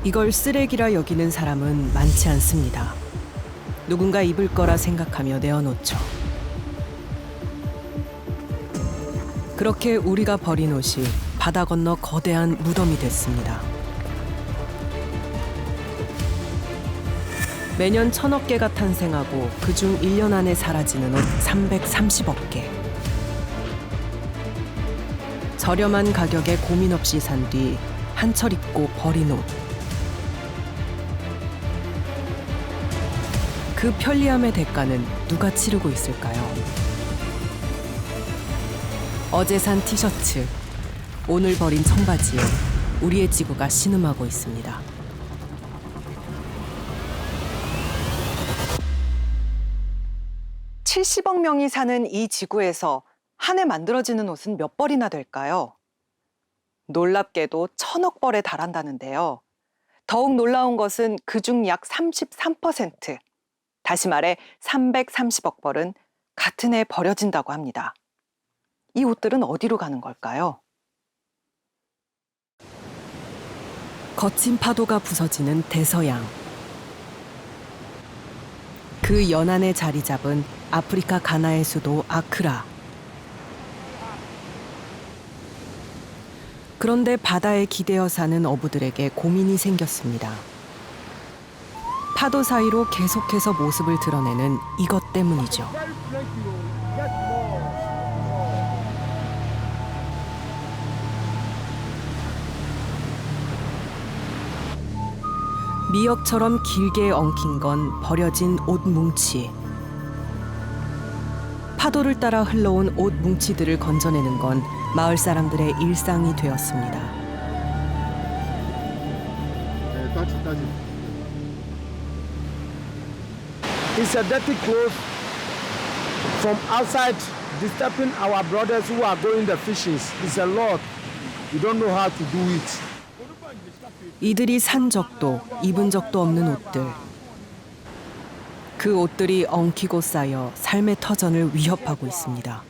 이걸 쓰레기라 여기는 사람은 많지 않습니다. 누군가 입을 거라 생각하며 내어놓죠. 그렇게 우리가 버린 옷이 바다 건너 거대한 무덤이 됐습니다. 매년 1000억 개가 탄생하고 그중 1년 안에 사라지는 옷 330억 개. 저렴한 가격에 고민 없이 산 뒤 한철 입고 버린 옷. 그 편리함의 대가는 누가 치르고 있을까요? 어제 산 티셔츠, 오늘 버린 청바지에 우리의 지구가 신음하고 있습니다. (70억) 명이 사는 이 지구에서 한 해 만들어지는 옷은 몇 벌이나 될까요? 놀랍게도 1000억 벌에 달한다는데요. 더욱 놀라운 것은 그중 약 33%, 다시 말해 330억 벌은 같은 해 버려진다고 합니다. 이 옷들은 어디로 가는 걸까요? 거친 파도가 부서지는 대서양. 그 연안에 자리 잡은 아프리카 가나의 수도 아크라. 그런데 바다에 기대어 사는 어부들에게 고민이 생겼습니다. 파도 사이로 계속해서 모습을 드러내는 이것 때문이죠. 미역처럼 길게 엉킨 건 버려진 옷 뭉치. 파도를 따라 흘러온 옷 뭉치들을 건져내는 건 마을 사람들의 일상이 되었습니다. It's a dirty clothes from outside disturbing our brothers who are going the fishing. It's a lot. We don't know how to do it. 이들이 산 적도 입은 적도 없는 옷들. 그 옷들이 엉키고 쌓여 삶의 터전을 위협하고 있습니다.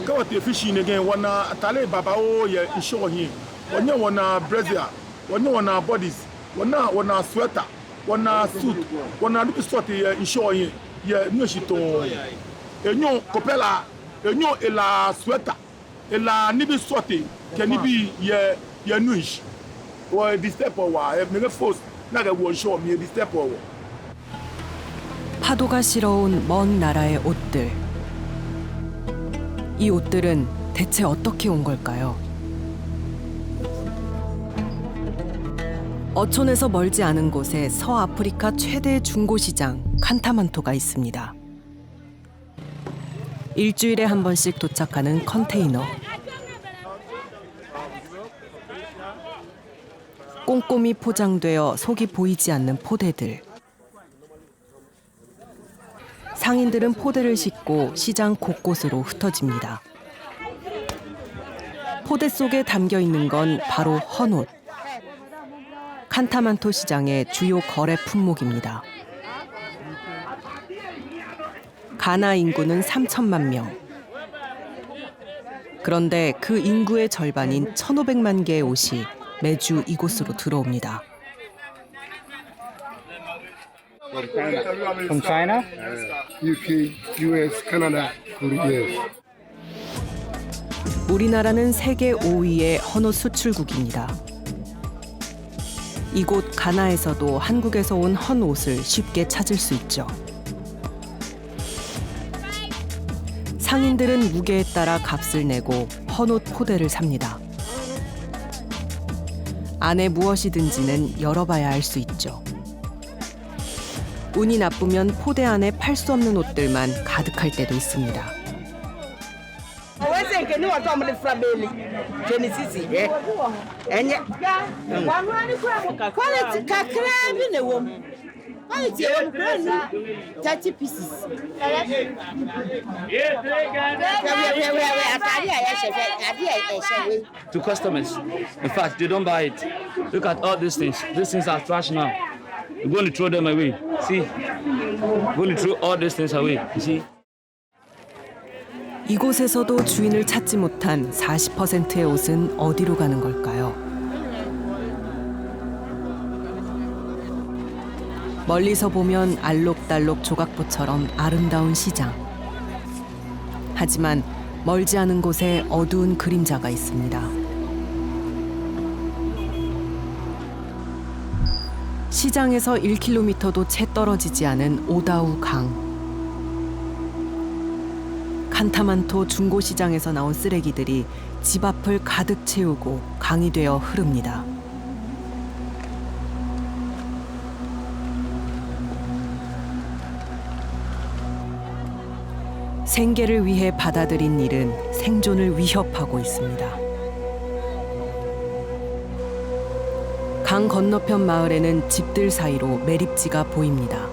Kawate fishing again wana atale babao ye insure hin. Wanya wana brazier, wana bodies, wana sweater, wana suit, wana lupi sort ye insure hin. Ye nyoshito. Enyo kopela, enyo ela sweater. Ela nibi sorti, ke nibi ye nuish. Or this step wa me force na ga wo insure me this step wa. 파도가 실어온 먼 나라의 옷들. 이 옷들은 대체 어떻게 온 걸까요? 어촌에서 멀지 않은 곳에 서아프리카 최대 중고시장 칸타만토가 있습니다. 일주일에 한 번씩 도착하는 컨테이너. 꼼꼼히 포장되어 속이 보이지 않는 포대들. 상인들은 포대를 싣고 시장 곳곳으로 흩어집니다. 포대 속에 담겨 있는 건 바로 헌옷. 칸타만토 시장의 주요 거래 품목입니다. 가나 인구는 3천만 명. 그런데 그 인구의 절반인 1,500만 개의 옷이 매주 이곳으로 들어옵니다. From China? UK, US, Canada, Korea. 우리나라는 세계 5위의 헌옷 수출국입니다. 이곳 가나에서도 한국에서 온 헌옷을 쉽게 찾을 수 있죠. 상인들은 무게에 따라 값을 내고 헌옷 포대를 삽니다. 안에 무엇이든지는 열어봐야 알 수 있죠. 운이 나쁘면 포대 안에 팔 수 없는 옷들만 가득할 때도 있습니다. To customers. In fact, they don't buy it. Look at all these things. These things are trash now. We're going to throw them away. See? We're going to throw all these things away. You see? 이곳에서도 주인을 찾지 못한 40%의 옷은 어디로 가는 걸까요? 멀리서 보면 알록달록 조각보처럼 아름다운 시장. 하지만 멀지 않은 곳에 어두운 그림자가 있습니다. 시장에서 1km도 채 떨어지지 않은 오다우 강. 칸타만토 중고시장에서 나온 쓰레기들이 집 앞을 가득 채우고 강이 되어 흐릅니다. 생계를 위해 받아들인 일은 생존을 위협하고 있습니다. 강 건너편 마을에는 집들 사이로 매립지가 보입니다.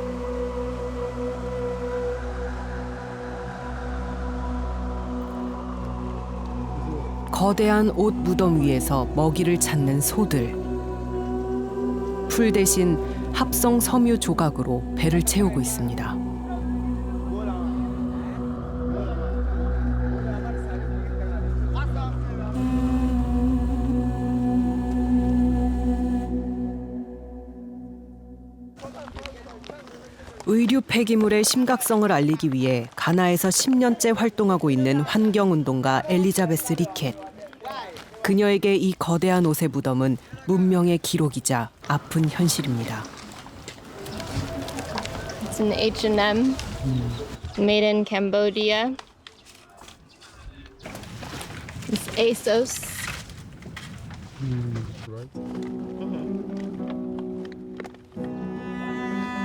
거대한 옷 무덤 위에서 먹이를 찾는 소들. 풀 대신 합성 섬유 조각으로 배를 채우고 있습니다. 의류 폐기물의 심각성을 알리기 위해 가나에서 10년째 활동하고 있는 환경운동가 엘리자베스 리켓. 그녀에게 이 거대한 옷의 무덤은 문명의 기록이자 아픈 현실입니다. It's an H&M, made in Cambodia. It's ASOS.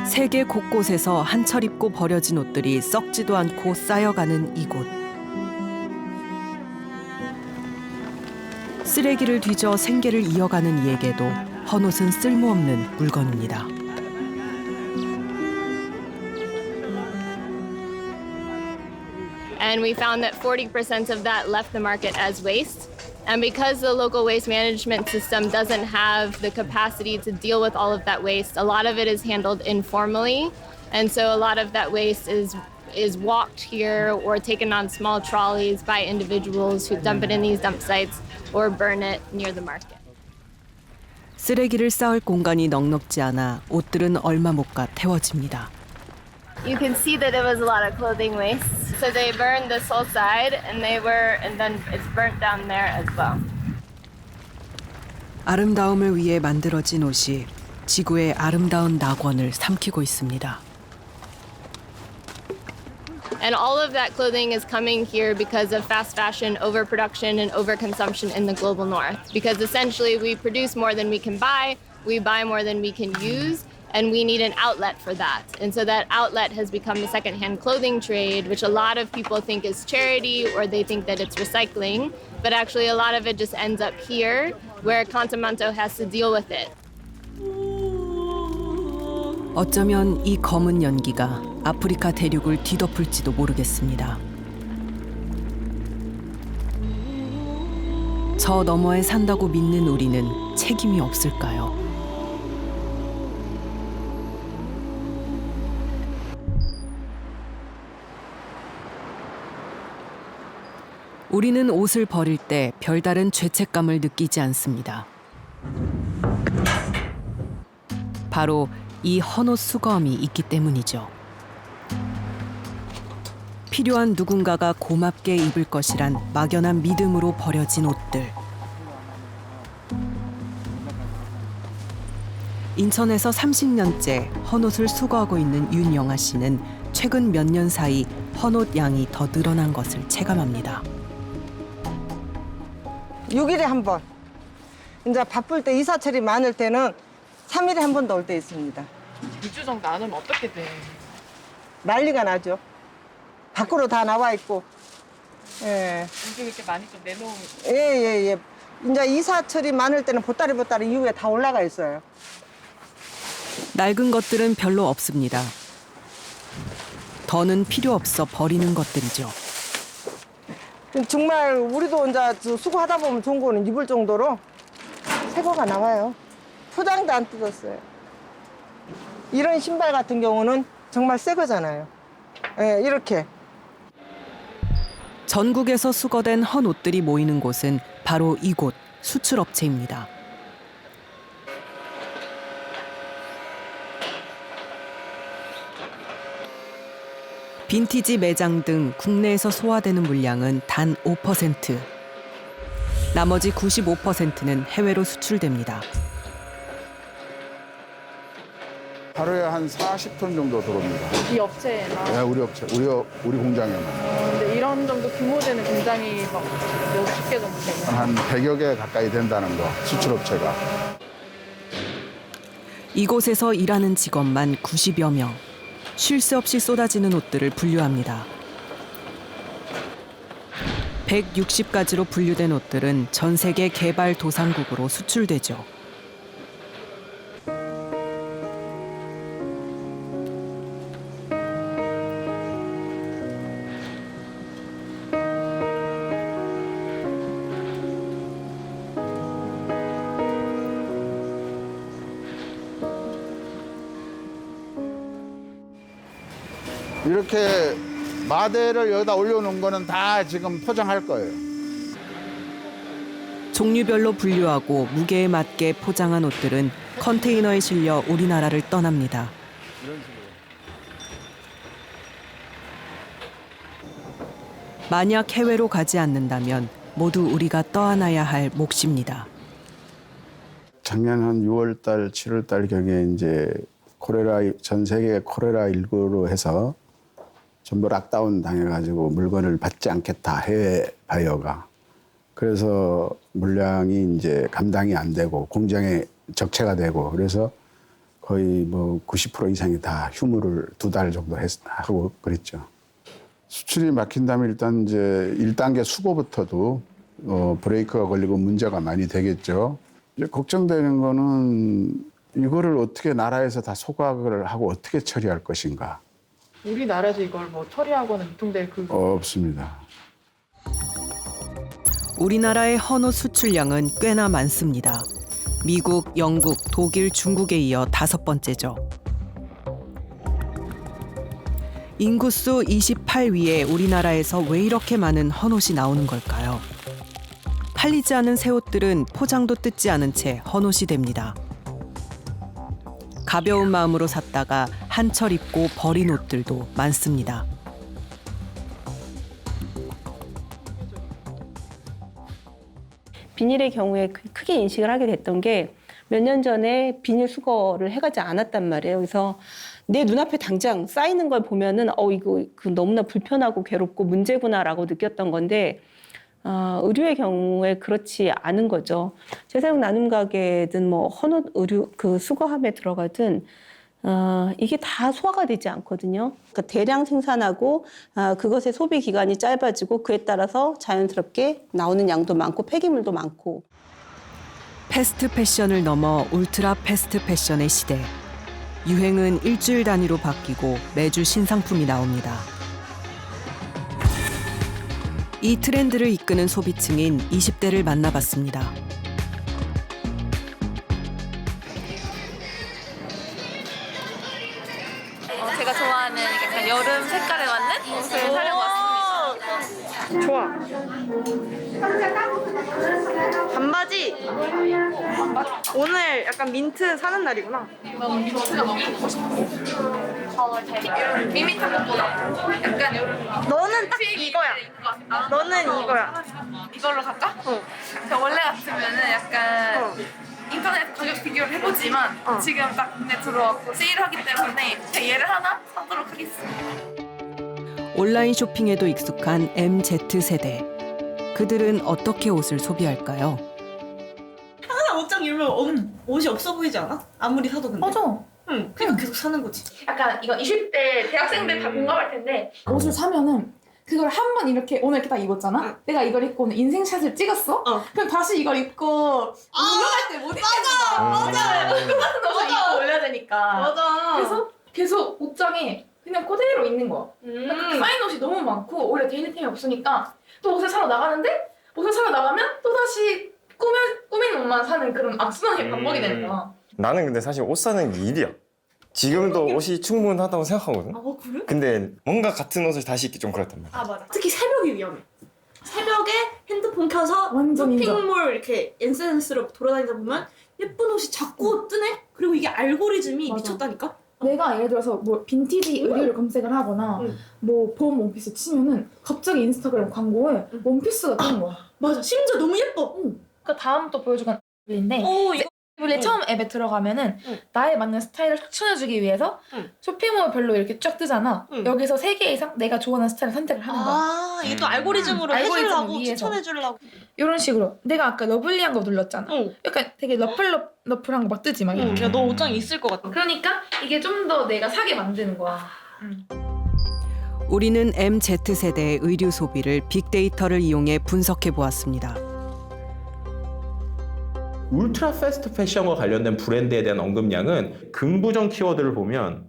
세계 곳곳에서 한철 입고 버려진 옷들이 썩지도 않고 쌓여가는 이곳. 쓰레기를 뒤져 생계를 이어가는 이에게도 헌옷은 쓸모없는 물건입니다. And we found that 40% of that left the market as waste. And because the local waste management system doesn't have the capacity to deal with all of that waste, a lot of it is handled informally. And so a lot of that waste is walked here or taken on small trolleys by individuals who dump it in these dump sites or burn it near the market. 쓰레기를 쌓을 공간이 넉넉지 않아 옷들은 얼마 못 가 태워집니다. You can see that it was a lot of clothing waste. So they burned this whole side and then it's burnt down there as well. 아름다움을 위해 만들어진 옷이 지구의 아름다운 낙원을 삼키고 있습니다. And all of that clothing is coming here because of fast fashion, overproduction, and overconsumption in the global north. Because essentially we produce more than we can buy, we buy more than we can use, and we need an outlet for that. And so that outlet has become the secondhand clothing trade, which a lot of people think is charity or they think that it's recycling. But actually a lot of it just ends up here where Kantamanto has to deal with it. 어쩌면 이 검은 연기가 아프리카 대륙을 뒤덮을지도 모르겠습니다. 저 너머에 산다고 믿는 우리는 책임이 없을까요? 우리는 옷을 버릴 때 별다른 죄책감을 느끼지 않습니다. 바로 이 헌옷 수거함이 있기 때문이죠. 필요한 누군가가 고맙게 입을 것이란 막연한 믿음으로 버려진 옷들. 인천에서 30년째 헌옷을 수거하고 있는 윤영아 씨는 최근 몇 년 사이 헌옷 양이 더 늘어난 것을 체감합니다. 6일에 한 번. 이제 바쁠 때 이사철이 많을 때는 3일에 한 번도 올 때 있습니다. 2주 정도 안 오면 어떻게 돼? 난리가 나죠. 밖으로 다 나와 있고. 예. 음식 이렇게 많이 좀 내놓으면 예. 이제 이사철이 많을 때는 보따리 이후에 다 올라가 있어요. 낡은 것들은 별로 없습니다. 더는 필요 없어 버리는 것들이죠. 정말 우리도 이제 수거하다 보면 좋은 거는 입을 정도로 새 거가 나와요. 포장도 안 뜯었어요. 이런 신발 같은 경우는 정말 새 거잖아요. 예, 이렇게. 전국에서 수거된 헌 옷들이 모이는 곳은 바로 이곳 수출업체입니다. 빈티지 매장 등 국내에서 소화되는 물량은 단 5%. 나머지 95%는 해외로 수출됩니다. 하루에 한 40톤 정도 들어옵니다. 이 업체에나. 네, 우리 업체, 우리 공장에만. 근데 이런 정도 규모 되는 공장이 막 몇십 개 정도 되나요? 한 100여 개 가까이 된다는 거, 수출업체가. 이곳에서 일하는 직원만 90여 명. 쉴 새 없이 쏟아지는 옷들을 분류합니다. 160가지로 분류된 옷들은 전 세계 개발도상국으로 수출되죠. 이렇게 마대를 여기다 올려놓은 거는 다 지금 포장할 거예요. 종류별로 분류하고 무게에 맞게 포장한 옷들은 컨테이너에 실려 우리나라를 떠납니다. 만약 해외로 가지 않는다면 모두 우리가 떠안아야 할 몫입니다. 작년 한 6월 달, 7월 달 경에 이제 전 세계 코로나19로 해서 전부 락다운 당해가지고 물건을 받지 않겠다, 해외 바이어가. 그래서 물량이 이제 감당이 안 되고 공장에 적체가 되고 그래서 거의 뭐 90% 이상이 다 휴무를 2달 정도 하고 그랬죠. 수출이 막힌다면 일단 이제 1단계 수거부터도 브레이크가 걸리고 문제가 많이 되겠죠. 이제 걱정되는 거는 이거를 어떻게 나라에서 다 소각을 하고 어떻게 처리할 것인가. 우리나라에서 이걸 뭐 처리하거나 유통될 그 없습니다. 우리나라의 헌옷 수출량은 꽤나 많습니다. 미국, 영국, 독일, 중국에 이어 5번째죠. 인구수 28위의 우리나라에서 왜 이렇게 많은 헌옷이 나오는 걸까요? 팔리지 않은 새 옷들은 포장도 뜯지 않은 채 헌옷이 됩니다. 가벼운 마음으로 샀다가 한철 입고 버린 옷들도 많습니다. 비닐의 경우에 크게 인식을 하게 됐던 게 몇 년 전에 비닐 수거를 해가지 않았단 말이에요. 그래서 내 눈앞에 당장 쌓이는 걸 보면은 이거 너무나 불편하고 괴롭고 문제구나라고 느꼈던 건데 의류의 경우에 그렇지 않은 거죠. 재사용 나눔 가게든 뭐 헌옷 의류 수거함에 들어가든 이게 다 소화가 되지 않거든요. 그러니까 대량 생산하고 그것의 소비 기간이 짧아지고 그에 따라서 자연스럽게 나오는 양도 많고 폐기물도 많고. 패스트 패션을 넘어 울트라 패스트 패션의 시대. 유행은 일주일 단위로 바뀌고 매주 신상품이 나옵니다. 이 트렌드를 이끄는 소비층인 20대를 만나봤습니다. 제가 좋아하는 약간 여름 색깔에 맞는 옷을 사려고 왔습니다. 좋아. 반바지. 오늘 약간 민트 사는 날이구나. 너무 민트가 너무 먹고 싶어. 밋밋한 것보다 약간 여름. 너는 딱 이거야. 너는 이거야. 이걸로 갈까? 저 원래 같으면은 약간 인터넷 가격 비교를 해보지만 지금 딱 눈에 들어왔고 세일하기 때문에 그냥 얘를 하나 사도록 하겠습니다. 온라인 쇼핑에도 익숙한 MZ세대. 그들은 어떻게 옷을 소비할까요? 항상 옷장 열면 옷이 없어 보이지 않아? 아무리 사도 근데. 맞아. 응, 그냥 계속 사는 거지. 약간 이거 20대 대학생들 다 공감할 텐데 옷을 사면은 그걸 한 번 이렇게 오늘 이렇게 딱 입었잖아? 내가 이걸 입고 오늘 인생샷을 찍었어? 그럼 다시 이걸 입고 운동할 때 못 입겠다. 맞아. 똑같은 옷을 입고 올려야 되니까. 맞아. 그래서 계속 옷장에 그냥 그대로 있는 거야. 쌓인 옷이 너무 많고 오히려 데일리템이 없으니까 또 옷을 사러 나가는데 옷을 사러 나가면 또다시 꾸민 옷만 사는 그런 악순환의 반복이 되는 거야. 나는 근데 사실 옷 사는 게 일이야. 지금도 옷이 충분하다고 생각하거든. 그래? 근데 뭔가 같은 옷을 다시 입기 좀 그렇단 말이야. 맞아. 특히 새벽이 위험해. 새벽에 핸드폰 켜서 완전 쇼핑몰 이렇게 엔센스로 돌아다니다 보면 예쁜 옷이 자꾸 뜨네? 그리고 이게 알고리즘이 맞아. 미쳤다니까? 내가 예를 들어서 뭐 빈티지 의류를 검색을 하거나 뭐 봄 원피스 치면은 갑자기 인스타그램 광고에 원피스가 뜨는 거야. 맞아. 심지어 너무 예뻐. 그 다음 또 보여줄 건 에블린데 이거 에블린 처음 앱에 들어가면은 나에 맞는 스타일을 추천해주기 위해서 쇼핑몰별로 이렇게 쫙 뜨잖아. 여기서 3개 이상 내가 좋아하는 스타일을 선택을 하는 거야. 이게 또 알고리즘으로 알고리즘을 해주려고 위해서. 추천해주려고. 이런 식으로 내가 아까 러블리한 거 눌렀잖아. 약간 되게 러플한 거 막 뜨지 막. 이렇게. 야, 너 옷장에 있을 것 같아. 그러니까 이게 좀 더 내가 사게 만드는 거야. 우리는 MZ세대의 의류 소비를 빅데이터를 이용해 분석해 보았습니다. 울트라 패스트 패션과 관련된 브랜드에 대한 언급량은 긍부정 키워드를 보면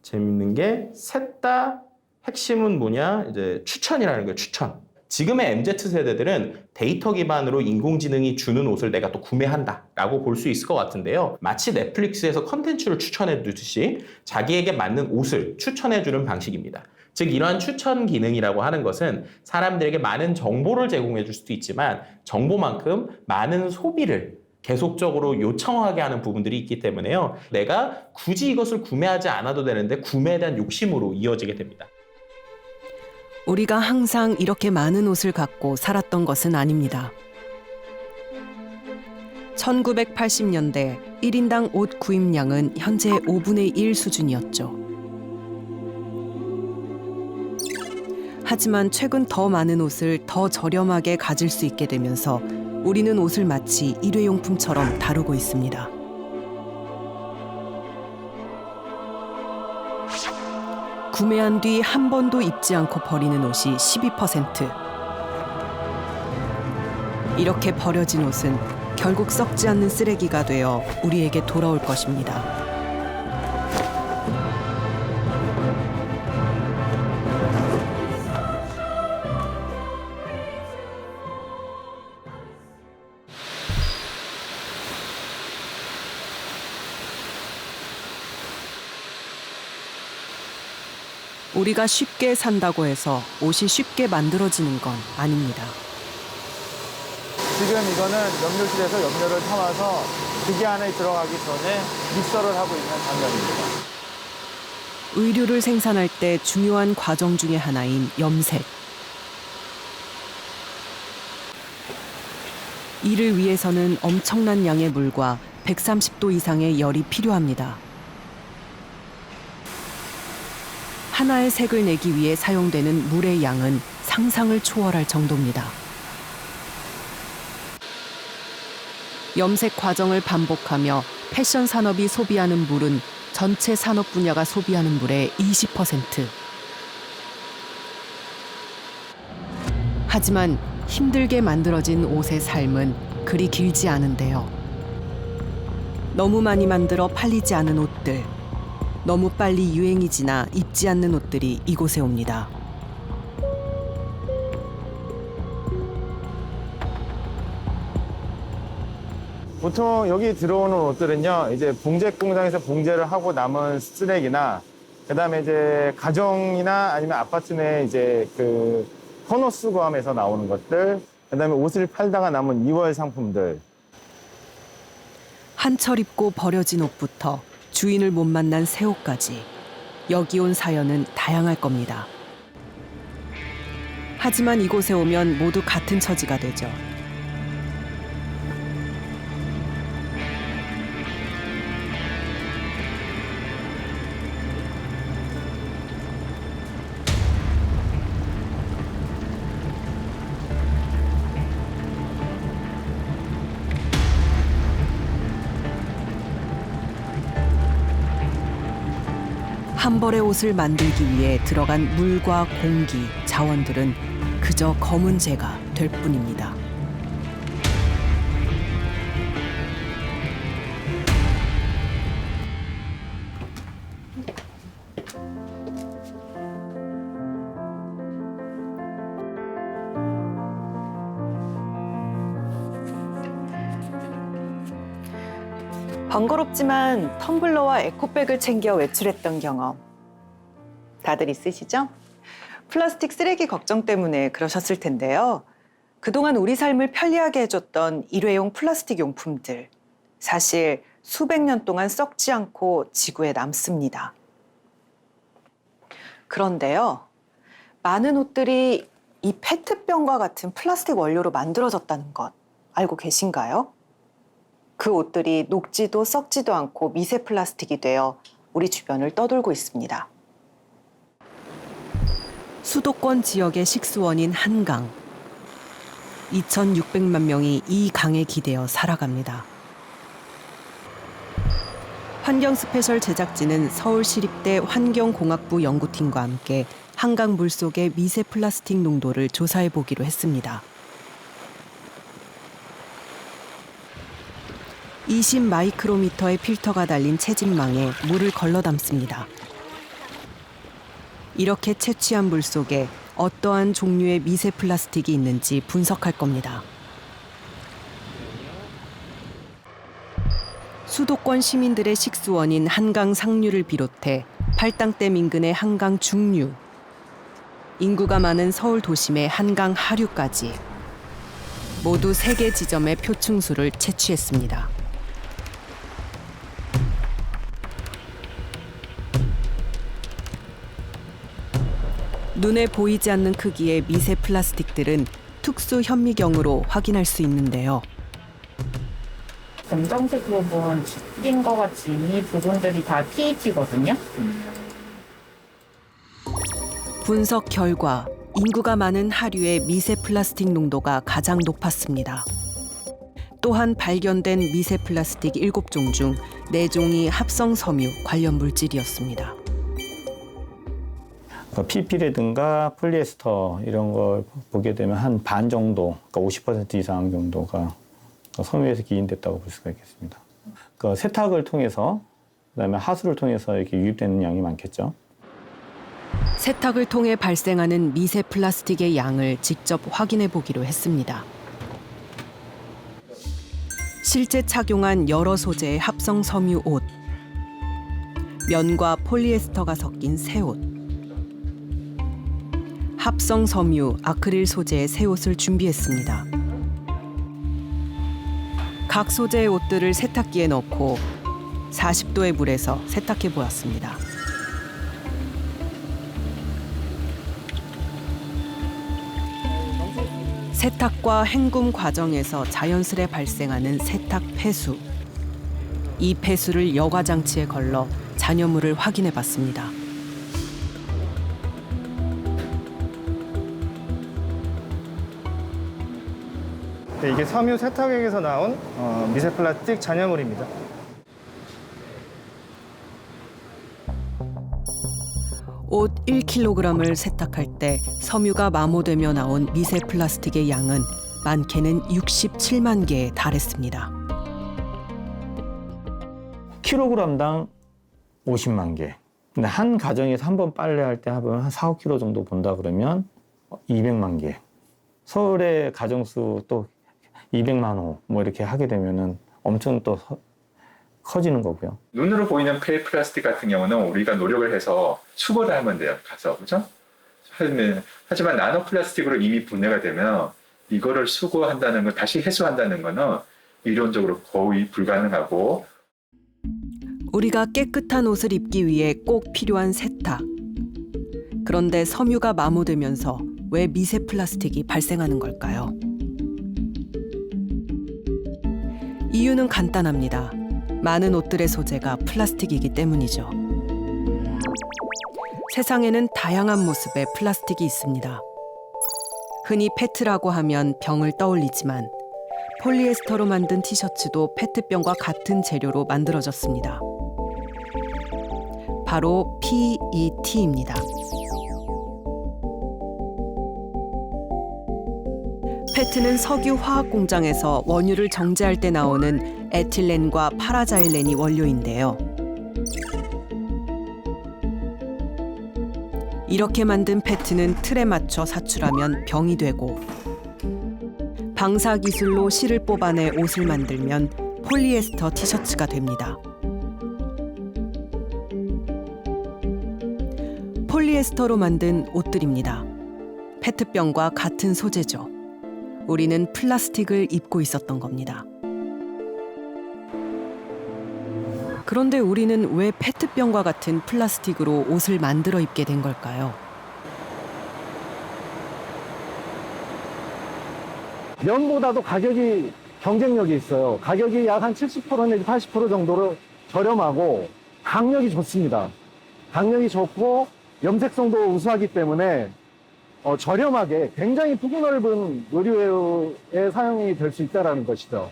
재밌는 게 셋 다 핵심은 뭐냐? 이제 추천이라는 거예요. 추천. 지금의 MZ세대들은 데이터 기반으로 인공지능이 주는 옷을 내가 또 구매한다라고 볼 수 있을 것 같은데요. 마치 넷플릭스에서 컨텐츠를 추천해 주듯이 자기에게 맞는 옷을 추천해 주는 방식입니다. 즉 이러한 추천 기능이라고 하는 것은 사람들에게 많은 정보를 제공해 줄 수도 있지만 정보만큼 많은 소비를 계속적으로 요청하게 하는 부분들이 있기 때문에요. 내가 굳이 이것을 구매하지 않아도 되는데 구매에 대한 욕심으로 이어지게 됩니다. 우리가 항상 이렇게 많은 옷을 갖고 살았던 것은 아닙니다. 1980년대 1인당 옷 구입량은 현재 5분의 1 수준이었죠. 하지만 최근 더 많은 옷을 더 저렴하게 가질 수 있게 되면서 우리는 옷을 마치 일회용품처럼 다루고 있습니다. 구매한 뒤 한 번도 입지 않고 버리는 옷이 12%. 이렇게 버려진 옷은 결국 썩지 않는 쓰레기가 되어 우리에게 돌아올 것입니다. 우리가 쉽게 산다고 해서 옷이 쉽게 만들어지는 건 아닙니다. 지금 이거는 염료실에서 염료를 타와서 기계 안에 들어가기 전에 믹서를 하고 있는 장면입니다. 의류를 생산할 때 중요한 과정 중에 하나인 염색. 이를 위해서는 엄청난 양의 물과 130도 이상의 열이 필요합니다. 하나의 색을 내기 위해 사용되는 물의 양은 상상을 초월할 정도입니다. 염색 과정을 반복하며 패션 산업이 소비하는 물은 전체 산업 분야가 소비하는 물의 20%. 하지만 힘들게 만들어진 옷의 삶은 그리 길지 않은데요. 너무 많이 만들어 팔리지 않은 옷들. 너무 빨리 유행이 지나 입지 않는 옷들이 이곳에 옵니다. 보통 여기 들어오는 옷들은요, 이제 봉제 공장에서 봉제를 하고 남은 쓰레기나, 그다음에 이제 가정이나 아니면 아파트 내 이제 그 헌옷수거함에서 나오는 것들, 그다음에 옷을 팔다가 남은 이월 상품들. 한철 입고 버려진 옷부터 주인을 못 만난 새 옷까지 여기 온 사연은 다양할 겁니다. 하지만 이곳에 오면 모두 같은 처지가 되죠. 한 벌의 옷을 만들기 위해 들어간 물과 공기, 자원들은 그저 검은 재가 될 뿐입니다. 번거롭지만 텀블러와 에코백을 챙겨 외출했던 경험 다들 있으시죠? 플라스틱 쓰레기 걱정 때문에 그러셨을 텐데요. 그동안 우리 삶을 편리하게 해줬던 일회용 플라스틱 용품들, 사실 수백 년 동안 썩지 않고 지구에 남습니다. 그런데요, 많은 옷들이 이 페트병과 같은 플라스틱 원료로 만들어졌다는 것 알고 계신가요? 그 옷들이 녹지도 썩지도 않고 미세 플라스틱이 되어 우리 주변을 떠돌고 있습니다. 수도권 지역의 식수원인 한강. 2,600만 명이 이 강에 기대어 살아갑니다. 환경 스페셜 제작진은 서울시립대 환경공학부 연구팀과 함께 한강 물속의 미세 플라스틱 농도를 조사해 보기로 했습니다. 20 마이크로미터의 필터가 달린 채집망에 물을 걸러 담습니다. 이렇게 채취한 물 속에 어떠한 종류의 미세 플라스틱이 있는지 분석할 겁니다. 수도권 시민들의 식수원인 한강 상류를 비롯해 팔당댐 인근의 한강 중류, 인구가 많은 서울 도심의 한강 하류까지 모두 3개 지점의 표층수를 채취했습니다. 눈에 보이지 않는 크기의 미세 플라스틱들은 특수 현미경으로 확인할 수 있는데요. 검정색 부분 낀 것 같이 이 부분들이 다 PET거든요. 분석 결과 인구가 많은 하류의 미세 플라스틱 농도가 가장 높았습니다. 또한 발견된 미세 플라스틱 7종 중 4종이 합성 섬유 관련 물질이었습니다. PP라든가 폴리에스터 이런 걸 보게 되면 한 반 정도, 그러니까 50% 이상 정도가 섬유에서 기인됐다고 볼 수가 있겠습니다. 그 세탁을 통해서, 그다음에 하수를 통해서 이렇게 유입되는 양이 많겠죠. 세탁을 통해 발생하는 미세 플라스틱의 양을 직접 확인해 보기로 했습니다. 실제 착용한 여러 소재의 합성 섬유 옷, 면과 폴리에스터가 섞인 새 옷, 합성 섬유, 아크릴 소재의 새 옷을 준비했습니다. 각 소재의 옷들을 세탁기에 넣고 40도의 물에서 세탁해 보았습니다. 세탁과 헹굼 과정에서 자연스레 발생하는 세탁 폐수. 이 폐수를 여과 장치에 걸러 잔여물을 확인해 봤습니다. 네, 이게 섬유 세탁액에서 나온 미세 플라스틱 잔여물입니다. 옷 1kg을 세탁할 때 섬유가 마모되며 나온 미세 플라스틱의 양은 많게는 67만 개에 달했습니다. 킬로그램당 50만 개. 근데 한 가정에서 한 번 빨래할 때 하면 한 4, 5kg 정도 본다 그러면 200만 개. 서울의 가정수 또 200만 호 뭐 이렇게 하게 되면은 엄청 또 커지는 거고요. 눈으로 보이는 플라스틱 같은 경우는 우리가 노력을 해서 수거를 하면 돼요. 가서, 그죠? 하지만 나노 플라스틱으로 이미 분해가 되면 이거를 수거한다는 거, 다시 해소한다는 거는 이론적으로 거의 불가능하고. 우리가 깨끗한 옷을 입기 위해 꼭 필요한 세탁. 그런데 섬유가 마모되면서 왜 미세 플라스틱이 발생하는 걸까요? 이유는 간단합니다. 많은 옷들의 소재가 플라스틱이기 때문이죠. 세상에는 다양한 모습의 플라스틱이 있습니다. 흔히 페트라고 하면 병을 떠올리지만 폴리에스터로 만든 티셔츠도 페트병과 같은 재료로 만들어졌습니다. 바로 PET입니다. 페트는 석유 화학 공장에서 원유를 정제할 때 나오는 에틸렌과 파라자일렌이 원료인데요. 이렇게 만든 페트는 틀에 맞춰 사출하면 병이 되고, 방사 기술로 실을 뽑아내 옷을 만들면 폴리에스터 티셔츠가 됩니다. 폴리에스터로 만든 옷들입니다. 페트병과 같은 소재죠. 우리는 플라스틱을 입고 있었던 겁니다. 그런데 우리는 왜 페트병과 같은 플라스틱으로 옷을 만들어 입게 된 걸까요? 면보다도 가격이 경쟁력이 있어요. 가격이 약 한 70% 내지 80% 정도로 저렴하고 강력이 좋습니다. 강력이 좋고 염색성도 우수하기 때문에 저렴하게 굉장히 폭이 넓은 의류에 사용이 될 수 있다는 것이죠.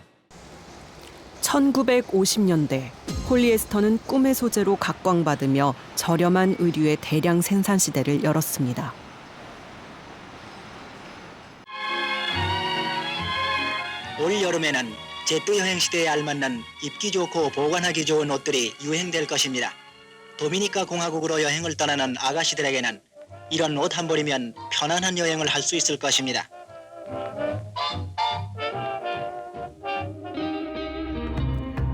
1950년대 폴리에스터는 꿈의 소재로 각광받으며 저렴한 의류의 대량 생산 시대를 열었습니다. 올 여름에는 제트 여행 시대에 알맞는 입기 좋고 보관하기 좋은 옷들이 유행될 것입니다. 도미니카 공화국으로 여행을 떠나는 아가씨들에게는 이런 옷 한 벌이면 편안한 여행을 할 수 있을 것입니다.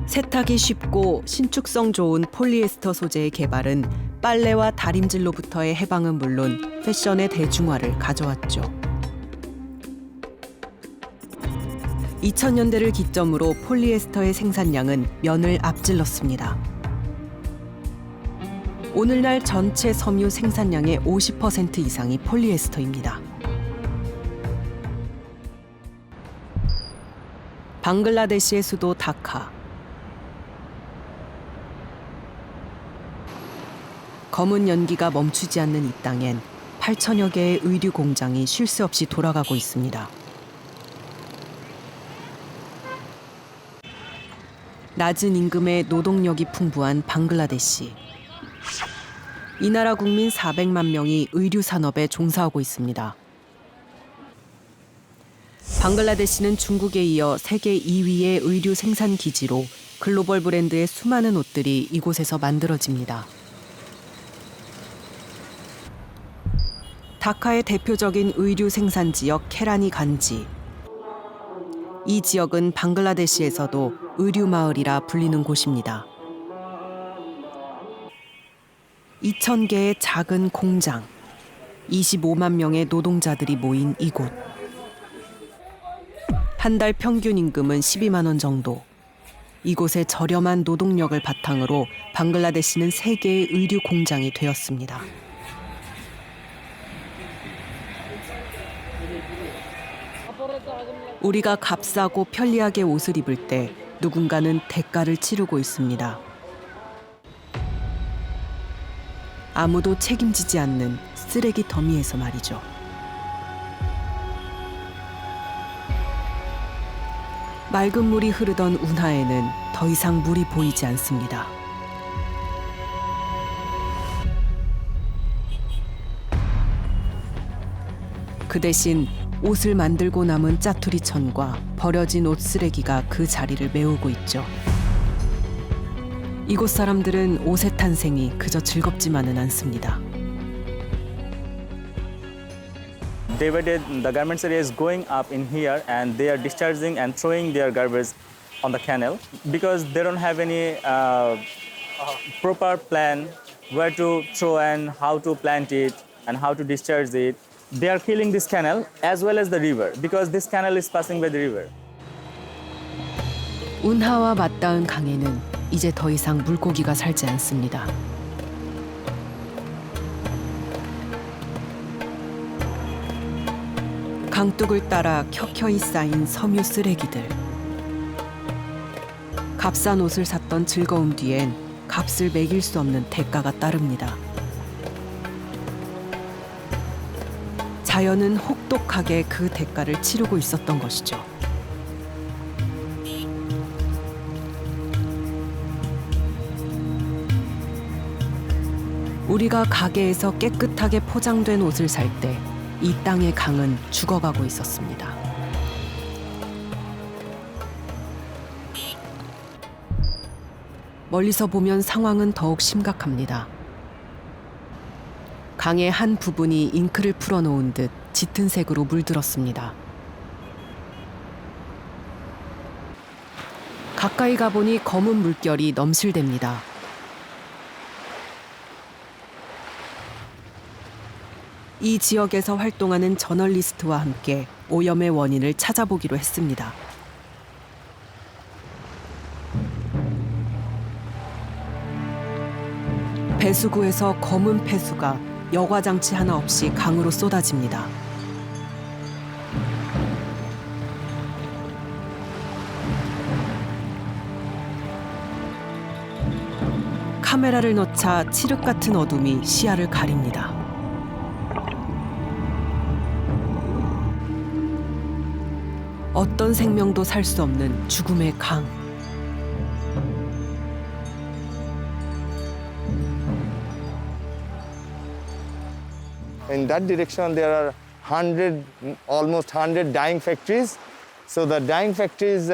세탁이 쉽고 신축성 좋은 폴리에스터 소재의 개발은 빨래와 다림질로부터의 해방은 물론 패션의 대중화를 가져왔죠. 2000년대를 기점으로 폴리에스터의 생산량은 면을 앞질렀습니다. 오늘날 전체 섬유 생산량의 50% 이상이 폴리에스터입니다. 방글라데시의 수도 다카. 검은 연기가 멈추지 않는 이 땅엔 8천여 개의 의류 공장이 쉴 새 없이 돌아가고 있습니다. 낮은 임금의 노동력이 풍부한 방글라데시. 이 나라 국민 400만 명이 의류 산업에 종사하고 있습니다. 방글라데시는 중국에 이어 세계 2위의 의류 생산 기지로 글로벌 브랜드의 수많은 옷들이 이곳에서 만들어집니다. 다카의 대표적인 의류 생산 지역 케라니 간지. 이 지역은 방글라데시에서도 의류 마을이라 불리는 곳입니다. 2,000개의 작은 공장, 25만 명의 노동자들이 모인 이곳. 한 달 평균 임금은 12만 원 정도. 이곳의 저렴한 노동력을 바탕으로 방글라데시는 세계의 의류 공장이 되었습니다. 우리가 값싸고 편리하게 옷을 입을 때 누군가는 대가를 치르고 있습니다. 아무도 책임지지 않는 쓰레기 더미에서 말이죠. 맑은 물이 흐르던 운하에는 더 이상 물이 보이지 않습니다. 그 대신 옷을 만들고 남은 짜투리천과 버려진 옷 쓰레기가 그 자리를 메우고 있죠. 이곳 사람들은 옷의 탄생이 그저 즐겁지만은 않습니다. Day by day, the garments area is going up in here, and they are discharging and throwing their garbage on the canal because they don't have any proper plan where to throw and how to plant it and how to discharge it. They are killing this canal as well as the river because this canal is passing by the river. 운하와 맞닿은 강에는 이제 더 이상 물고기가 살지 않습니다. 강둑을 따라 켜켜이 쌓인 섬유 쓰레기들. 값싼 옷을 샀던 즐거움 뒤엔 값을 매길 수 없는 대가가 따릅니다. 자연은 혹독하게 그 대가를 치르고 있었던 것이죠. 우리가 가게에서 깨끗하게 포장된 옷을 살 때 이 땅의 강은 죽어가고 있었습니다. 멀리서 보면 상황은 더욱 심각합니다. 강의 한 부분이 잉크를 풀어놓은 듯 짙은 색으로 물들었습니다. 가까이 가보니 검은 물결이 넘실댑니다. 이 지역에서 활동하는 저널리스트와 함께 오염의 원인을 찾아보기로 했습니다. 배수구에서 검은 폐수가 여과장치 하나 없이 강으로 쏟아집니다. 카메라를 넣자 칠흑 같은 어둠이 시야를 가립니다. 어떤 생명도 살 수 없는 죽음의 강. In that direction, there are almost 100 dyeing factories. So the dyeing factories,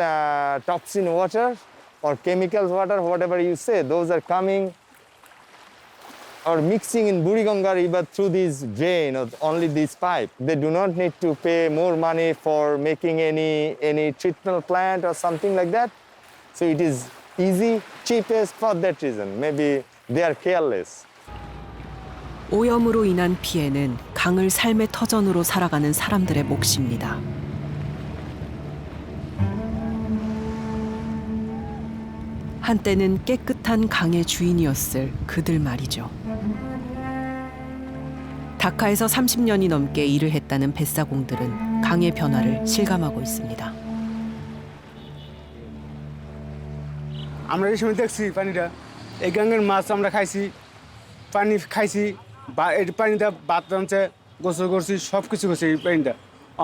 toxin water or chemicals water, whatever you say, those are coming or mixing in Buriganga River through this drain or only this pipe. They do not need to pay more money for making any treatment plant or something like that. So it is easy, cheapest for that reason. Maybe they are careless. 오염으로 인한 피해는 강을 삶의 터전으로 살아가는 사람들의 몫입니다. 한때는 깨끗한 강의 주인이었을 그들 말이죠. 다카에서 30년이 넘게 일을 했다는 뱃사공들은 강의 변화를 실감하고 있습니다. আমরা এই সময় দেখছি পানিটা এই গাঙ্গের মাছ আমরা খাইছি পানি খাইছি এই পানিটা ভাত রাঁধছে গোসল করছি সব কিছু করছি এই পানিটা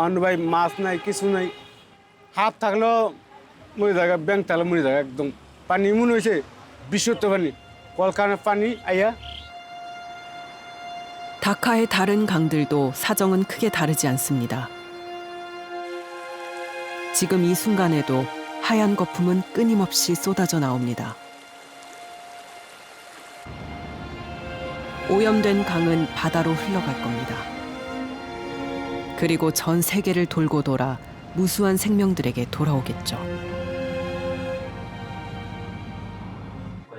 অন্য ভাই মাছ নাই কিছু নাই হাত থাকলেও মরে জায়গা ব্যাংক থাকলে মরে জায়গা একদম পানি এমন হয়েছে বিশুদ্ধ পানি কলকারখানার পানি আইয়া 다카의 다른 강들도 사정은 크게 다르지 않습니다. 지금 이 순간에도 하얀 거품은 끊임없이 쏟아져 나옵니다. 오염된 강은 바다로 흘러갈 겁니다. 그리고 전 세계를 돌고 돌아 무수한 생명들에게 돌아오겠죠.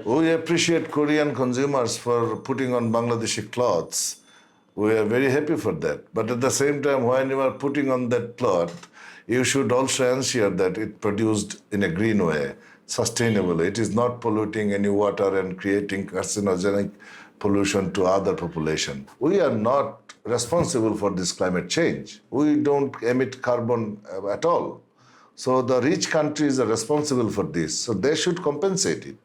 We appreciate Korean consumers for putting on Bangladeshi clothes. We are very happy for that. But at the same time, when you are putting on that cloth, you should also ensure that it produced in a green way, sustainably. It is not polluting any water and creating carcinogenic pollution to other population. We are not responsible for this climate change. We don't emit carbon at all. So the rich countries are responsible for this. So they should compensate it.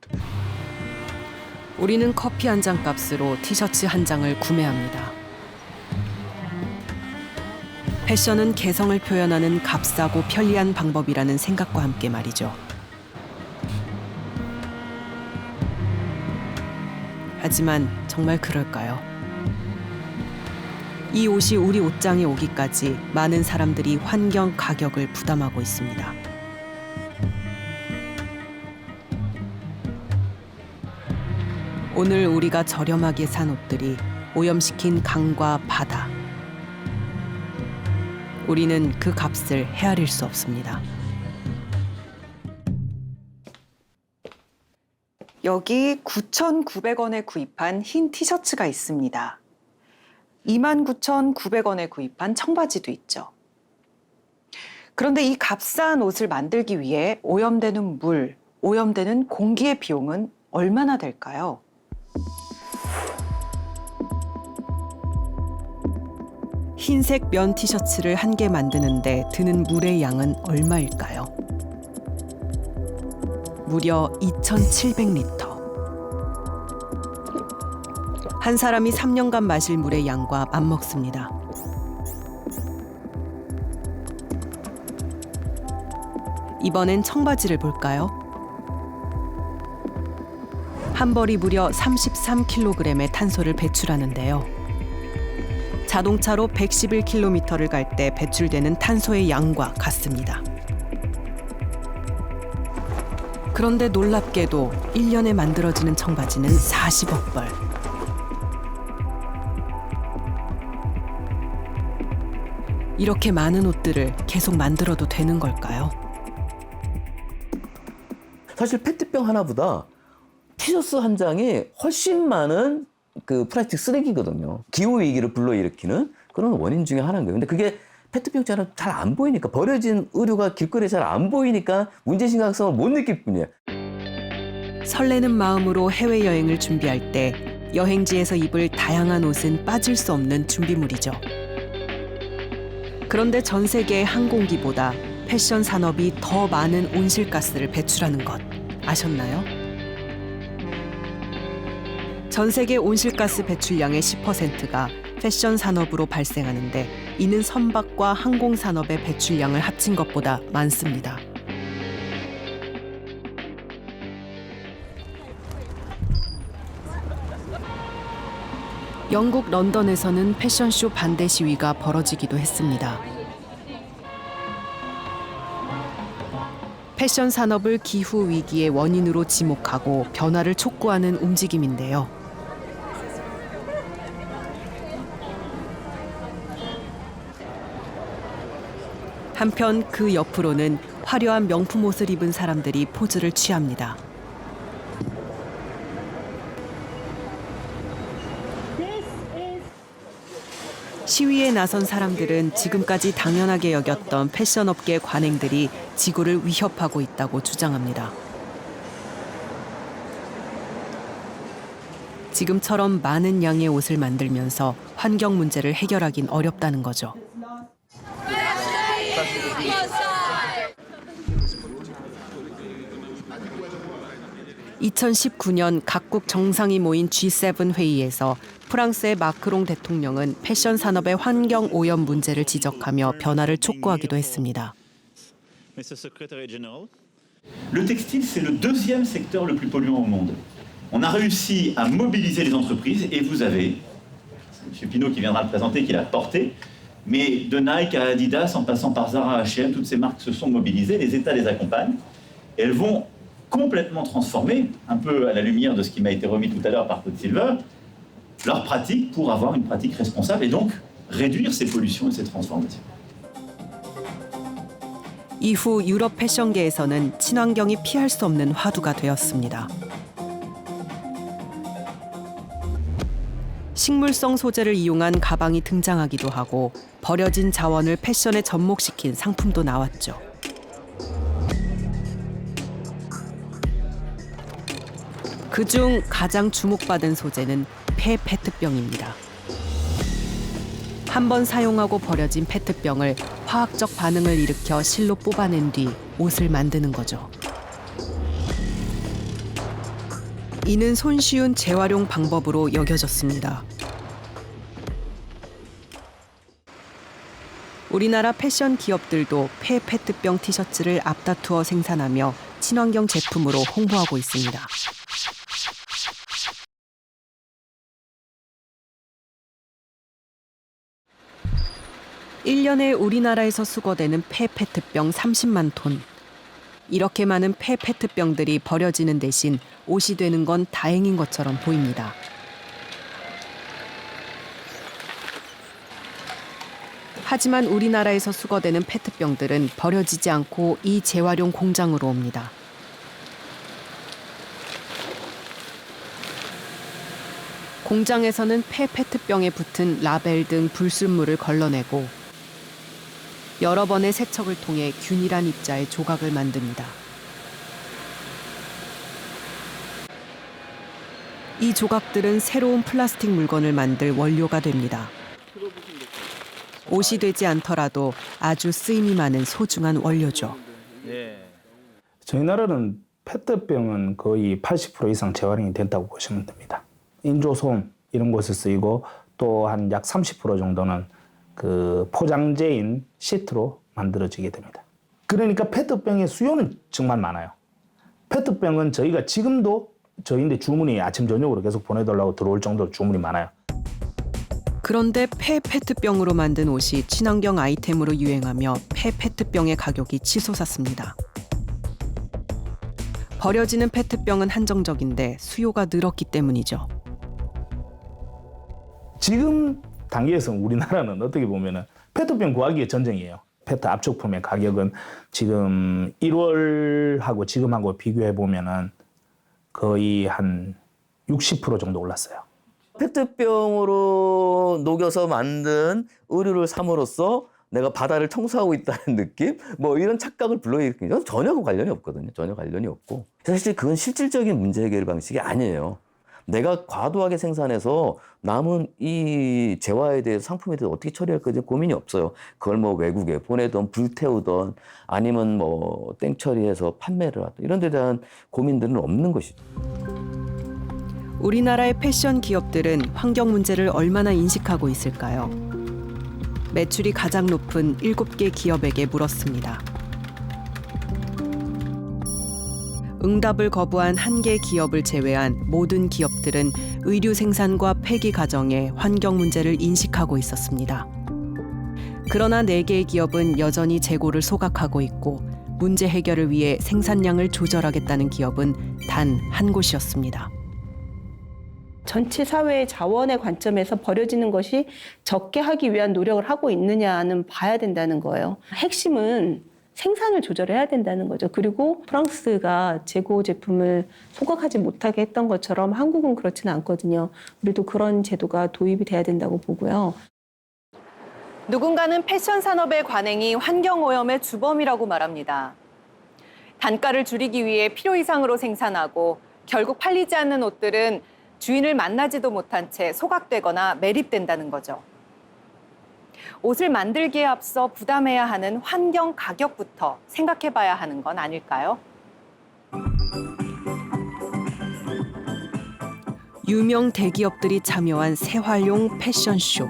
우리는 커피 한 잔 값으로 티셔츠 한 장을 구매합니다. 패션은 개성을 표현하는 값싸고 편리한 방법이라는 생각과 함께 말이죠. 하지만 정말 그럴까요? 이 옷이 우리 옷장에 오기까지 많은 사람들이 환경 가격을 부담하고 있습니다. 오늘 우리가 저렴하게 산 옷들이 오염시킨 강과 바다. 우리는 그 값을 헤아릴 수 없습니다. 여기 9,900원에 구입한 흰 티셔츠가 있습니다. 29,900원에 구입한 청바지도 있죠. 그런데 이 값싼 옷을 만들기 위해 오염되는 물, 오염되는 공기의 비용은 얼마나 될까요? 흰색 면 티셔츠를 한 개 만드는데 드는 물의 양은 얼마일까요? 무려 2,700리터. 한 사람이 3년간 마실 물의 양과 맞먹습니다. 이번엔 청바지를 볼까요? 한 벌이 무려 33kg의 탄소를 배출하는데요. 자동차로 111km를 갈 때 배출되는 탄소의 양과 같습니다. 그런데 놀랍게도 1년에 만들어지는 청바지는 40억 벌. 이렇게 많은 옷들을 계속 만들어도 되는 걸까요? 사실 페트병 하나보다 티셔츠 한 장이 훨씬 많은 그 플라스틱 쓰레기거든요. 기후 위기를 불러일으키는 그런 원인 중에 하나인 거예요. 근데 그게 페트병처럼 잘 안 보이니까, 버려진 의류가 길거리에 잘 안 보이니까 문제 심각성을 못 느낄 뿐이에요. 설레는 마음으로 해외여행을 준비할 때 여행지에서 입을 다양한 옷은 빠질 수 없는 준비물이죠. 그런데 전 세계의 항공기보다 패션 산업이 더 많은 온실가스를 배출하는 것 아셨나요? 전 세계 온실가스 배출량의 10%가 패션 산업으로 발생하는데 이는 선박과 항공 산업의 배출량을 합친 것보다 많습니다. 영국 런던에서는 패션쇼 반대 시위가 벌어지기도 했습니다. 패션 산업을 기후 위기의 원인으로 지목하고 변화를 촉구하는 움직임인데요. 한편 그 옆으로는 화려한 명품 옷을 입은 사람들이 포즈를 취합니다. 시위에 나선 사람들은 지금까지 당연하게 여겼던 패션업계 관행들이 지구를 위협하고 있다고 주장합니다. 지금처럼 많은 양의 옷을 만들면서 환경 문제를 해결하긴 어렵다는 거죠. 2019년 각국 정상이 모인 G7 회의에서 프랑스의 마크롱 대통령은 패션 산업의 환경 오염 문제를 지적하며 변화를 촉구하기도 했습니다. Le textile, c'est le deuxième secteur le plus polluant au monde. On a réussi à mobiliser les entreprises et vous avez, c'est M. Pinault qui viendra le présenter, qui l'a porté, mais de Nike à Adidas, en passant par Zara, H&M, toutes ces marques se sont mobilisées, les États les accompagnent, et elles vont complètement transformer, un peu à la lumière de ce qui m'a été remis tout à l'heure par Claude Silver, leurs pratiques pour avoir une pratique responsable et donc réduire ces pollutions et ces transformations. 이후 유럽 패션계에서는 친환경이 피할 수 없는 화두가 되었습니다. 식물성 소재를 이용한 가방이 등장하기도 하고 버려진 자원을 패션에 접목시킨 상품도 나왔죠. 그중 가장 주목받은 소재는 폐페트병입니다. 한 번 사용하고 버려진 페트병을 화학적 반응을 일으켜 실로 뽑아낸 뒤 옷을 만드는 거죠. 이는 손쉬운 재활용 방법으로 여겨졌습니다. 우리나라 패션 기업들도 폐페트병 티셔츠를 앞다투어 생산하며 친환경 제품으로 홍보하고 있습니다. 1년에 우리나라에서 수거되는 폐페트병 30만 톤. 이렇게 많은 폐페트병들이 버려지는 대신 옷이 되는 건 다행인 것처럼 보입니다. 하지만 우리나라에서 수거되는 페트병들은 버려지지 않고 이 재활용 공장으로 옵니다. 공장에서는 폐페트병에 붙은 라벨 등 불순물을 걸러내고 여러 번의 세척을 통해 균일한 입자의 조각을 만듭니다. 이 조각들은 새로운 플라스틱 물건을 만들 원료가 됩니다. 옷이 되지 않더라도 아주 쓰임이 많은 소중한 원료죠. 저희 나라는 페트병은 거의 80% 이상 재활용이 된다고 보시면 됩니다. 인조솜 이런 곳에 쓰이고 또 한 약 30% 정도는 그 포장재인 시트로 만들어지게 됩니다. 그러니까 페트병의 수요는 정말 많아요. 페트병은 저희가 지금도 저희인데 주문이 아침 저녁으로 계속 보내달라고 들어올 정도로 주문이 많아요. 그런데 폐페트병으로 만든 옷이 친환경 아이템으로 유행하며 폐페트병의 가격이 치솟았습니다. 버려지는 페트병은 한정적인데 수요가 늘었기 때문이죠. 지금 단계에서 우리나라는 어떻게 보면은 페트병 구하기의 전쟁이에요. 페트 압축품의 가격은 지금 1월하고 지금하고 비교해 보면은 거의 한 60% 정도 올랐어요. 페트병으로 녹여서 만든 의류를 삼으로써 내가 바다를 청소하고 있다는 느낌? 뭐 이런 착각을 불러일으키는 건 전혀 관련이 없거든요. 전혀 관련이 없고. 사실 그건 실질적인 문제 해결 방식이 아니에요. 내가 과도하게 생산해서 남은 이 재화에 대해서 상품에 대해서 어떻게 처리할 거지 고민이 없어요. 그걸 뭐 외국에 보내든 불태우든 아니면 뭐 땡처리해서 판매를 하든 이런 데 대한 고민들은 없는 것이죠. 우리나라의 패션 기업들은 환경 문제를 얼마나 인식하고 있을까요? 매출이 가장 높은 7개 기업에게 물었습니다. 응답을 거부한 1개 기업을 제외한 모든 기업들은 의류 생산과 폐기 가정의 환경 문제를 인식하고 있었습니다. 그러나 4개의 기업은 여전히 재고를 소각하고 있고 문제 해결을 위해 생산량을 조절하겠다는 기업은 단 한 곳이었습니다. 전체 사회의 자원의 관점에서 버려지는 것이 적게 하기 위한 노력을 하고 있느냐는 봐야 된다는 거예요. 핵심은 생산을 조절해야 된다는 거죠. 그리고 프랑스가 재고 제품을 소각하지 못하게 했던 것처럼 한국은 그렇지는 않거든요. 우리도 그런 제도가 도입이 돼야 된다고 보고요. 누군가는 패션 산업의 관행이 환경오염의 주범이라고 말합니다. 단가를 줄이기 위해 필요 이상으로 생산하고 결국 팔리지 않는 옷들은 주인을 만나지도 못한 채 소각되거나 매립된다는 거죠. 옷을 만들기에 앞서 부담해야 하는 환경 가격부터 생각해봐야 하는 건 아닐까요? 유명 대기업들이 참여한 생활용 패션쇼.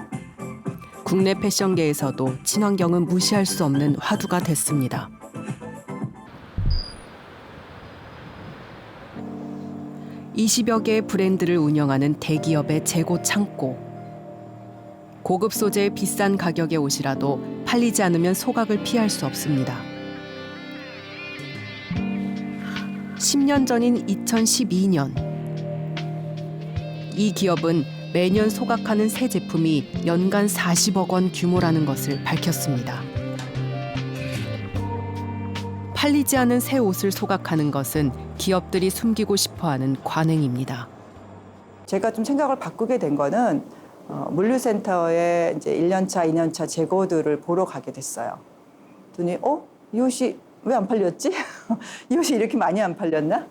국내 패션계에서도 친환경은 무시할 수 없는 화두가 됐습니다. (20여 개의 브랜드를 운영하는 대기업의 재고 창고. 고급 소재의 비싼 가격의 옷이라도 팔리지 않으면 소각을 피할 수 없습니다. 10년 전인 2012년 이 기업은 매년 소각하는 새 제품이 연간 40억 원 규모라는 것을 밝혔습니다. 팔리지 않은 새 옷을 소각하는 것은 기업들이 숨기고 싶어하는 관행입니다. 제가 좀 생각을 바꾸게 된 거는 물류센터에 이제 1년차, 2년차 재고들을 보러 가게 됐어요. 그랬더니 이 옷이 왜 안 팔렸지? 이 옷이 이렇게 많이 안 팔렸나?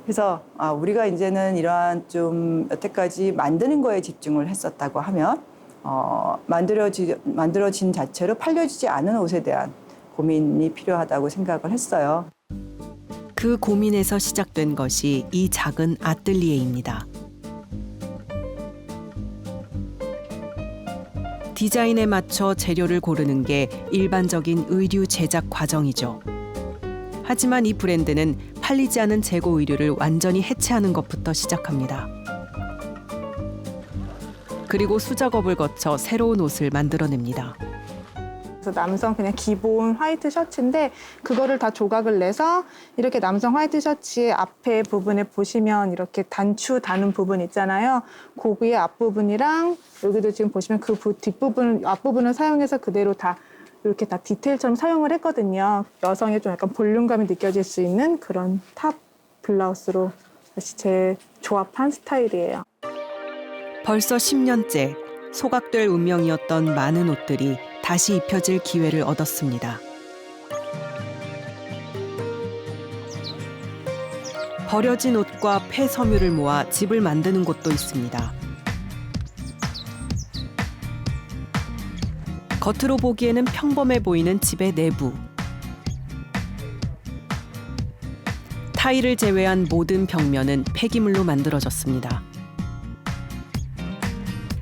그래서 우리가 이제는 이러한 좀 여태까지 만드는 거에 집중을 했었다고 하면 만들어진 자체로 팔려지지 않은 옷에 대한 고민이 필요하다고 생각을 했어요. 그 고민에서 시작된 것이 이 작은 아뜰리에입니다. 디자인에 맞춰 재료를 고르는 게 일반적인 의류 제작 과정이죠. 하지만 이 브랜드는 팔리지 않은 재고 의류를 완전히 해체하는 것부터 시작합니다. 그리고 수작업을 거쳐 새로운 옷을 만들어냅니다. 그래서 남성 그냥 기본 화이트 셔츠인데 그거를 다 조각을 내서 이렇게 남성 화이트 셔츠의 앞에 부분에 보시면 이렇게 단추 다는 부분 있잖아요. 고기의 앞부분이랑 여기도 지금 보시면 그 뒷부분, 앞부분을 사용해서 그대로 다 이렇게 다 디테일처럼 사용을 했거든요. 여성의 좀 약간 볼륨감이 느껴질 수 있는 그런 탑 블라우스로 다시 재조합한 스타일이에요. 벌써 10년째 소각될 운명이었던 많은 옷들이 다시 입혀질 기회를 얻었습니다. 버려진 옷과 폐섬유를 모아 집을 만드는 곳도 있습니다. 겉으로 보기에는 평범해 보이는 집의 내부. 타일을 제외한 모든 벽면은 폐기물로 만들어졌습니다.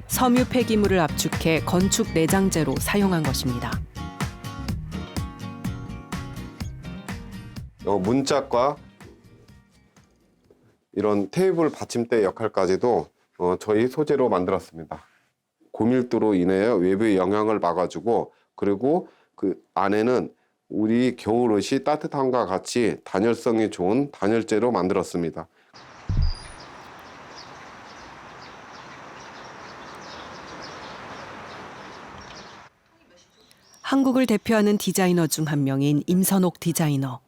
섬유 폐기물을 압축해 건축 내장재로 사용한 것입니다. 문짝과 이런 테이블 받침대 역할까지도 저희 소재로 만들었습니다. 고밀도로 인해 외부의 영향을 막아주고 그리고 그 안에는 우리 겨울옷이 따뜻함과 같이 단열성이 좋은 단열재로 만들었습니다. 한국을 대표하는 디자이너 중 한 명인 임선옥 디자이너.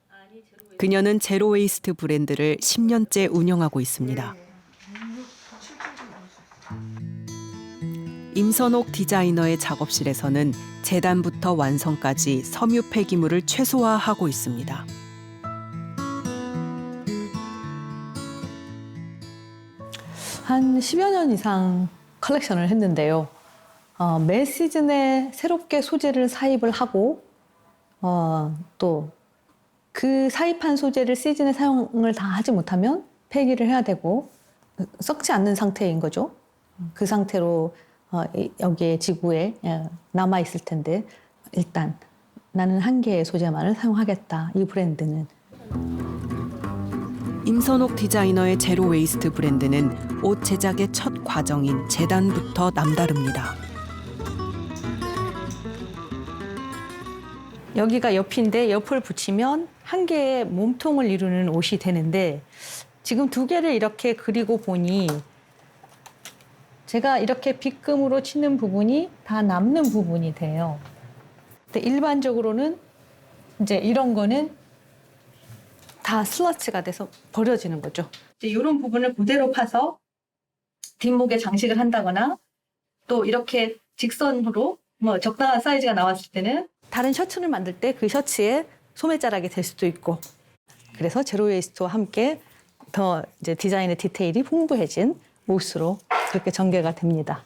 그녀는 제로웨이스트 브랜드를 10년째 운영하고 있습니다. 임선옥 디자이너의 작업실에서는 재단부터 완성까지 섬유 폐기물을 최소화하고 있습니다. 한 10여 년 이상 컬렉션을 했는데요. 매 시즌에 새롭게 소재를 사입을 하고 또 그 사입한 소재를 시즌에 사용을 다 하지 못하면 폐기를 해야 되고 썩지 않는 상태인 거죠. 그 상태로 여기에 지구에 남아 있을 텐데 일단 나는 한 개의 소재만을 사용하겠다. 이 브랜드는. 임선옥 디자이너의 제로 웨이스트 브랜드는 옷 제작의 첫 과정인 재단부터 남다릅니다. 여기가 옆인데 옆을 붙이면 한 개의 몸통을 이루는 옷이 되는데 지금 두 개를 이렇게 그리고 보니 제가 이렇게 빗금으로 치는 부분이 다 남는 부분이 돼요. 근데 일반적으로는 이제 이런 거는 다 슬러치가 돼서 버려지는 거죠. 이제 이런 부분을 그대로 파서 뒷목에 장식을 한다거나 또 이렇게 직선으로 뭐 적당한 사이즈가 나왔을 때는 다른 셔츠를 만들 때 그 셔츠에 소매자락이 될 수도 있고 그래서 제로 웨이스트와 함께 더 이제 디자인의 디테일이 풍부해진 옷으로 그렇게 전개가 됩니다.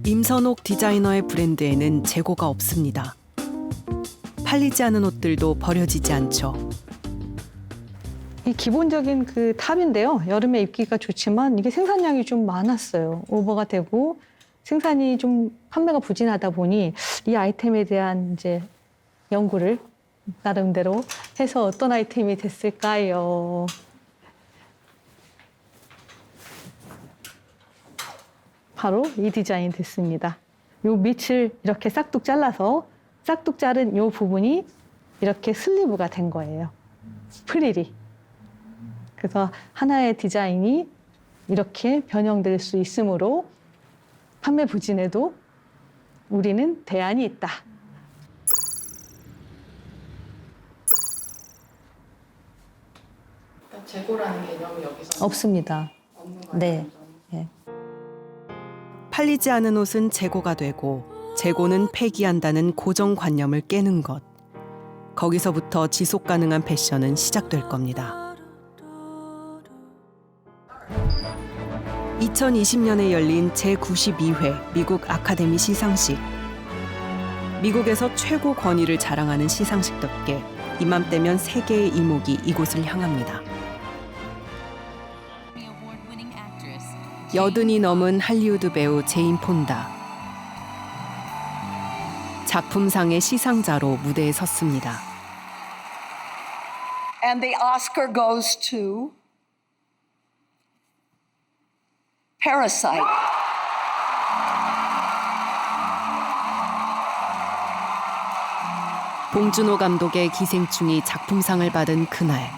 임선옥 디자이너의 브랜드에는 재고가 없습니다. 팔리지 않은 옷들도 버려지지 않죠. 이 기본적인 그 탑인데요. 여름에 입기가 좋지만 이게 생산량이 좀 많았어요. 오버가 되고 생산이 좀 판매가 부진하다 보니 이 아이템에 대한 이제 연구를 나름대로 해서 어떤 아이템이 됐을까요? 바로 이 디자인 됐습니다. 요 밑을 이렇게 싹둑 잘라서 싹둑 자른 요 부분이 이렇게 슬리브가 된 거예요. 프릴이. 그래서 하나의 디자인이 이렇게 변형될 수 있으므로 판매 부진에도 우리는 대안이 있다. 재고라는 개념이 여기서 없습니다. 네. 네. 팔리지 않은 옷은 재고가 되고 재고는 폐기한다는 고정관념을 깨는 것. 거기서부터 지속 가능한 패션은 시작될 겁니다. 2020년에 열린 제92회 미국 아카데미 시상식. 미국에서 최고 권위를 자랑하는 시상식답게 이맘때면 세계의 이목이 이곳을 향합니다. 80이 넘은 할리우드 배우 제인 폰다. 작품상의 시상자로 무대에 섰습니다. And the Oscar goes to Parasite. 봉준호 감독의 기생충이 작품상을 받은 그날.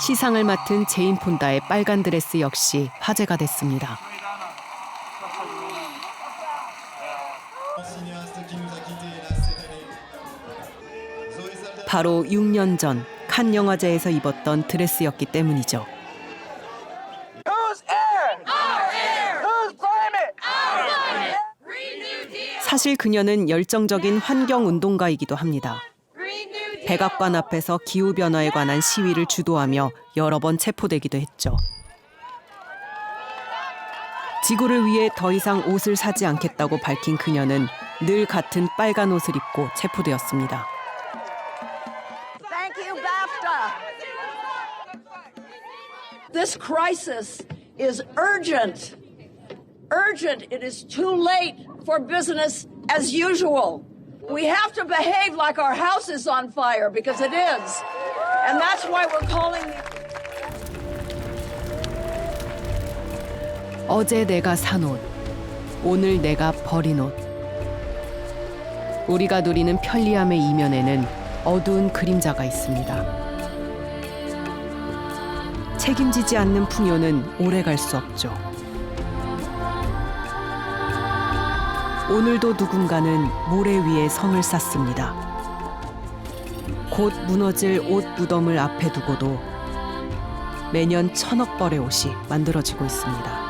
시상을 맡은 제인 폰다의 빨간 드레스 역시 화제가 됐습니다. 바로 6년 전 칸 영화제에서 입었던 드레스였기 때문이죠. 사실 그녀는 열정적인 환경운동가이기도 합니다. 백악관 앞에서 기후변화에 관한 시위를 주도하며 여러 번 체포되기도 했죠. 지구를 위해 더 이상 옷을 사지 않겠다고 밝힌 그녀는 늘 같은 빨간 옷을 입고 체포되었습니다. Thank you, BAFTA. This crisis is urgent. Urgent. It is too late for business as usual. We have to behave like our house is on fire because it is. And that's why we're calling 어제 내가 산 옷, 오늘 내가 버린 옷. 우리가 누리는 편리함의 이면에는 어두운 그림자가 있습니다. 책임지지 않는 풍요는 오래 갈 수 없죠. 오늘도 누군가는 모래 위에 성을 쌓습니다. 곧 무너질 옷 무덤을 앞에 두고도 매년 1000억 벌의 옷이 만들어지고 있습니다.